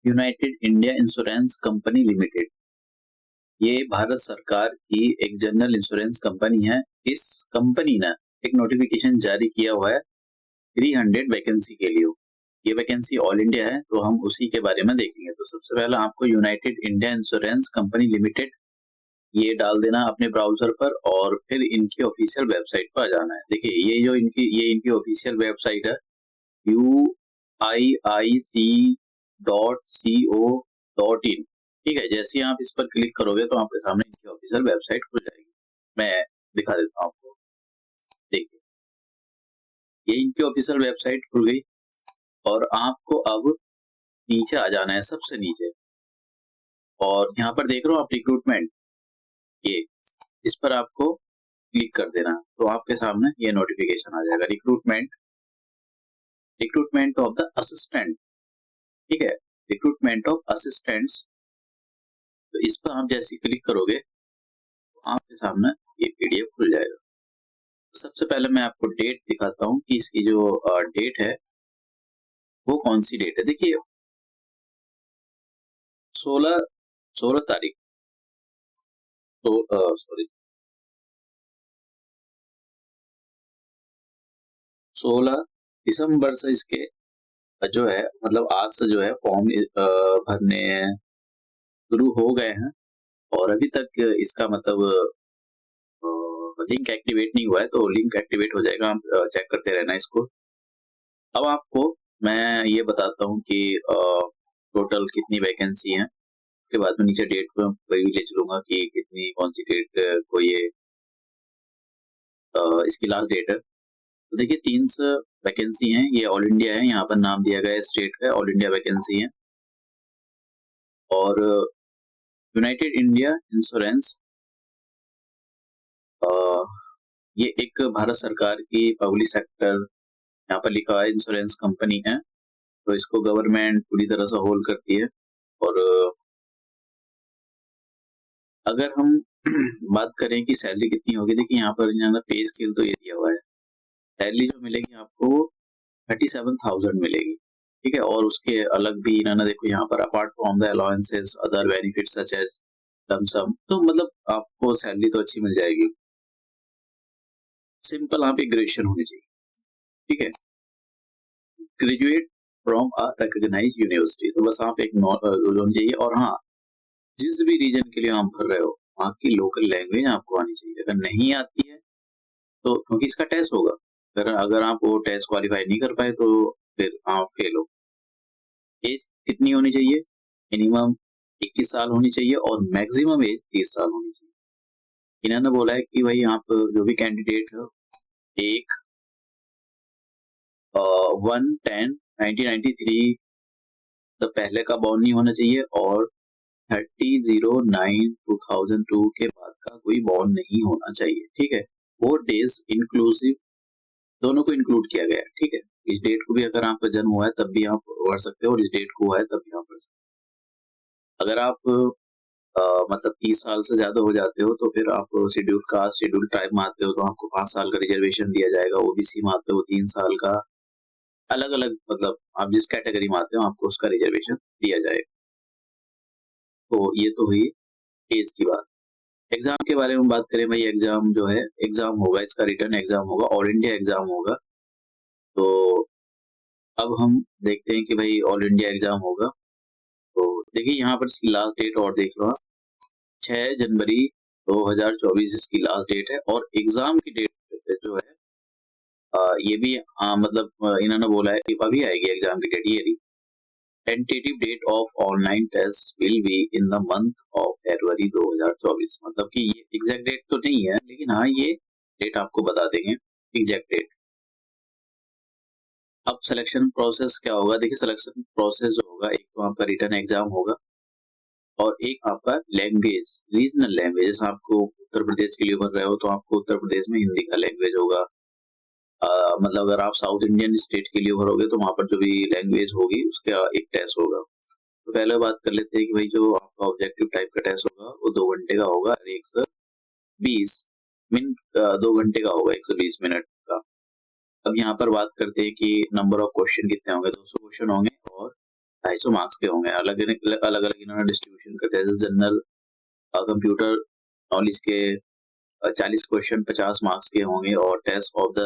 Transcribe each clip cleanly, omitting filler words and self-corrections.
United India insurance company limited, ये भारत सरकार की एक जनरल इंश्योरेंस कंपनी है। इस कंपनी ने एक नोटिफिकेशन जारी किया हुआ है 300 वैकेंसी के लिए। ये वैकेंसी ऑल इंडिया है, तो हम उसी के बारे में देखेंगे। तो सबसे पहला आपको United India insurance company limited ये डाल देना अपने ब्राउजर पर और फिर इनकी ऑफिशियल वेबसाइट पर आ जाना है। देखिए ये इनकी ऑफिशियल वेबसाइट है uiic.co.in। ठीक है, जैसे ही आप इस पर क्लिक करोगे तो आपके सामने इनकी ऑफिशियल वेबसाइट खुल जाएगी। मैं दिखा देता हूँ आपको। देखिए, ये इनकी ऑफिशियल वेबसाइट खुल गई और आपको अब नीचे आ जाना है, सबसे नीचे। और यहाँ पर देख रहे हो आप रिक्रूटमेंट, ये इस पर आपको क्लिक कर देना, तो आपके सामने ये नोटिफिकेशन आ जाएगा रिक्रूटमेंट ऑफ द असिस्टेंट। ठीक है, रिक्रूटमेंट ऑफ असिस्टेंट्स। तो इस पर आप जैसे क्लिक करोगे तो आपके सामने ये पीडीएफ खुल जाएगा। तो सबसे पहले मैं आपको डेट दिखाता हूँ कि इसकी जो डेट है वो कौन सी डेट है। देखिए 16 तारीख, तो सॉरी 16 दिसंबर से इसके जो है मतलब आज से जो है फॉर्म भरने शुरू हो गए हैं और अभी तक इसका मतलब लिंक एक्टिवेट नहीं हुआ है। तो लिंक एक्टिवेट हो जाएगा, आप चेक करते रहना इसको। अब आपको मैं ये बताता हूँ कि टोटल कितनी वैकेंसी है। उसके बाद में नीचे डेट को भी ले चलूंगा कि कितनी कौन सी डेट को ये इसकी लास्ट डेट है। तो देखिए 300 वैकेंसी हैं, ये ऑल इंडिया है। यहाँ पर नाम दिया गया है स्टेट का, ऑल इंडिया वैकेंसी है। और यूनाइटेड इंडिया इंश्योरेंस ये एक भारत सरकार की पब्लिक सेक्टर, यहाँ पर लिखा है इंश्योरेंस कंपनी है। तो इसको गवर्नमेंट पूरी तरह से होल्ड करती है। और अगर हम बात करें कि सैलरी कितनी होगी, देखिए यहाँ पर इन्होंने पे स्केल तो ये दिया हुआ है। सैलरी जो मिलेगी आपको 37,000 मिलेगी। ठीक है, और उसके अलग भी इन्होंने देखो यहाँ पर apart from the allowances other benefits such as lump sum, तो मतलब आपको सैलरी तो अच्छी मिल जाएगी। सिंपल यहाँ पे ग्रेजुएशन होनी चाहिए। ठीक है, graduate from a recognised university, तो बस आप एक होनी चाहिए। और हाँ, जिस भी रीजन के लिए आप भर रहे हो वहाँ की लोकल लैंग्वेज आपको आनी चाहिए। अगर नहीं आती है तो क्योंकि इसका टेस्ट होगा, अगर आप वो टेस्ट क्वालिफाई नहीं कर पाए तो फिर आप फेल हो। एज कितनी होनी चाहिए? मिनिमम 21 साल होनी चाहिए और मैक्सिमम एज 30 साल होनी चाहिए। इन्होंने बोला है कि भाई आप जो भी कैंडिडेट हो, एक 1/10/1993 तो पहले का बॉर्न नहीं होना चाहिए और 30/09/2002 के बाद का कोई बॉर्न नहीं होना चाहिए। ठीक है, वो डेज इंक्लूसिव दोनों को इंक्लूड किया गया है। ठीक है, इस डेट को भी अगर आपका जन्म हुआ है तब भी आप भर सकते हो और इस डेट को हुआ है तब भी आप भर सकते हो। अगर आप मतलब 30 साल से ज्यादा हो जाते हो तो फिर आप शेड्यूल कास्ट शेड्यूल ट्राइब में आते हो तो आपको 5 साल का रिजर्वेशन दिया जाएगा। ओबीसी में आते हो 3 साल का, अलग अलग मतलब आप जिस कैटेगरी में आते हो आपको उसका रिजर्वेशन दिया जाएगा। तो ये तो हुई एज की बात। एग्जाम के बारे में बात करें भाई, एग्जाम जो है एग्जाम होगा, इसका रिटर्न एग्जाम होगा, ऑल इंडिया एग्जाम होगा। तो अब हम देखते हैं कि भाई ऑल इंडिया एग्जाम होगा। तो देखिए यहाँ पर इसकी लास्ट डेट और देख लो आप, 6 जनवरी 2024 इसकी लास्ट डेट है। और एग्जाम की डेट जो है ये भी मतलब इन्होंने बोला है कि अभी आएगी एग्जाम की डेट। ये tentative date of online test will be in the month of February 2024। मतलब कि ये एग्जैक्ट डेट तो नहीं है, लेकिन हाँ ये डेट आपको बता देंगे एग्जैक्ट डेट। अब सिलेक्शन प्रोसेस क्या होगा? देखिए सिलेक्शन प्रोसेस जो होगा, एक तो आपका रिटर्न एग्जाम होगा और एक आपका लैंग्वेज, रीजनल लैंग्वेज। जैसे आपको उत्तर प्रदेश के लिए भर रहे हो तो आपको उत्तर प्रदेश में हिंदी का लैंग्वेज होगा। मतलब अगर आप साउथ इंडियन स्टेट के लिए भरोगे तो वहां पर जो भी लैंग्वेज होगी उसका एक टेस्ट होगा। तो पहले बात कर लेते हैं कि भाई जो आपका ऑब्जेक्टिव टाइप का टेस्ट होगा वो 2 घंटे का होगा और 120 मिनट 2 घंटे का होगा, 120 मिनट का। अब यहाँ पर बात करते हैं कि नंबर ऑफ क्वेश्चन कितने होंगे। 200 क्वेश्चन होंगे और 250 मार्क्स के होंगे, अलग-अलग इन्होंने डिस्ट्रीब्यूशन कर दिया। जैसे जनरल कंप्यूटर नॉलेज के 40 क्वेश्चन 50 मार्क्स के होंगे और test of the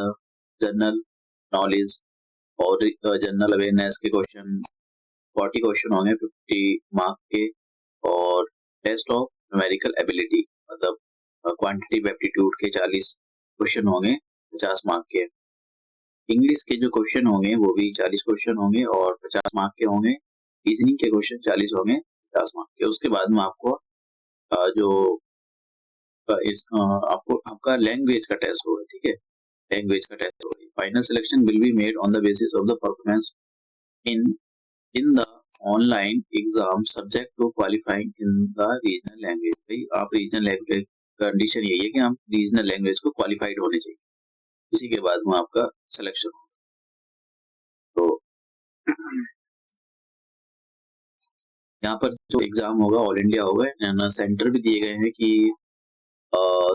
general knowledge और जनरल अवेयरनेस के क्वेश्चन 40 क्वेश्चन होंगे 50 मार्क के और टेस्ट ऑफ न्यूमेरिकल एबिलिटी मतलब क्वांटिटेटिव एप्टीट्यूड के 40 क्वेश्चन होंगे 50 मार्क के। इंग्लिश के जो क्वेश्चन होंगे वो भी 40 क्वेश्चन होंगे और 50 मार्क के होंगे। रीजनिंग के क्वेश्चन 40 होंगे 50 मार्क के। उसके बाद में आपको जो आपको आपका लैंग्वेज का टेस्ट होगा, ठीक है, लैंग्वेज का टेस्ट होगा। Final selection will be made on the basis of the performance in in the online exam subject to qualifying in the regional language. भाई आप रीजनल लैंग्वेज कंडीशन यही है कि आप रीजनल लैंग्वेज को क्वालिफाइड होने चाहिए, उसी के बाद में आपका सिलेक्शन होगा। तो यहाँ पर जो एग्जाम होगा ऑल इंडिया होगा एंड सेंटर भी दिए गए हैं कि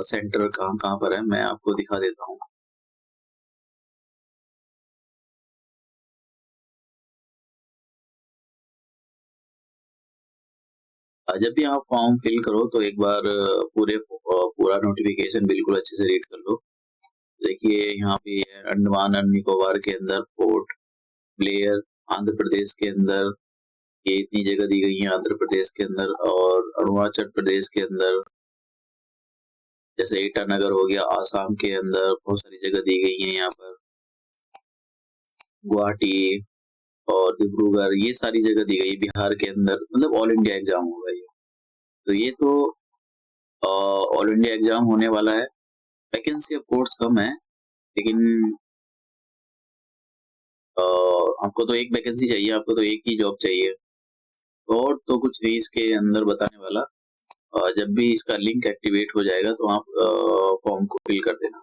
सेंटर कहाँ कहाँ पर है, मैं आपको दिखा देता हूँ। जब भी आप फॉर्म फिल करो तो एक बार पूरा नोटिफिकेशन बिल्कुल अच्छे से रीड कर लो। देखिए यहाँ पे है अंडमान एंड निकोबार के अंदर पोर्ट ब्लेयर, आंध्र प्रदेश के अंदर ये इतनी जगह दी गई है आंध्र प्रदेश के अंदर, और अरुणाचल प्रदेश के अंदर जैसे ईटानगर हो गया, आसाम के अंदर बहुत सारी जगह दी गई है। यहाँ पर गुवाहाटी और डिब्रूगढ़ ये सारी जगह दी गई बिहार के अंदर, मतलब ऑल इंडिया एग्जाम होगा ये। तो ये तो ऑल इंडिया एग्जाम होने वाला है। वैकेंसी ऑफ कोर्स कम है लेकिन आपको तो एक वैकेंसी चाहिए, आपको तो एक ही जॉब चाहिए और तो कुछ नहीं इसके अंदर बताने वाला। जब भी इसका लिंक एक्टिवेट हो जाएगा तो आप फॉर्म को फिल कर देना।